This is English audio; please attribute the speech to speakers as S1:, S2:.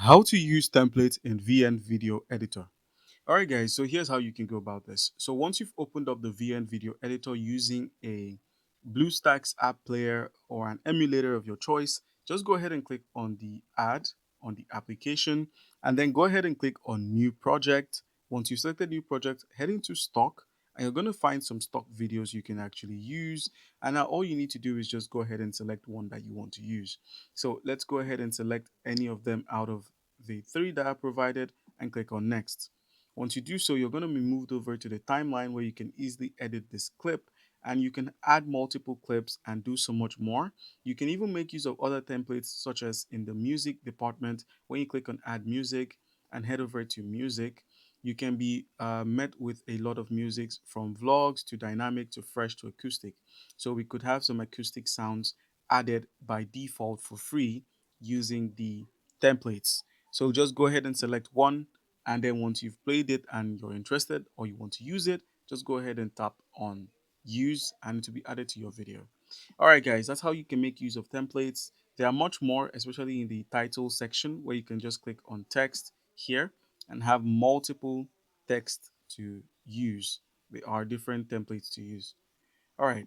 S1: How to use templates in VN Video Editor. All right, guys, so here's how you can go about this. So once you've opened up the VN Video Editor using a BlueStacks app player or an emulator of your choice, just go ahead and click on the add on the application and then go ahead and click on new project. Once you select a new project, head into stock and you're going to find some stock videos you can actually use. And now all you need to do is just go ahead and select one that you want to use. So let's go ahead and select any of them out of the three that are provided and click on next. Once you do so, you're going to be moved over to the timeline where you can easily edit this clip and you can add multiple clips and do so much more. You can even make use of other templates, such as in the music department. When you click on add music and head over to music, you can be met with a lot of music from vlogs to dynamic to fresh to acoustic. So we could have some acoustic sounds added by default for free using the templates. So just go ahead and select one, and then once you've played it and you're interested or you want to use it, just go ahead and tap on use and it will be added to your video. All right, guys, that's how you can make use of templates. There are much more, especially in the title section where you can just click on text here and have multiple text to use. There are different templates to use. All right.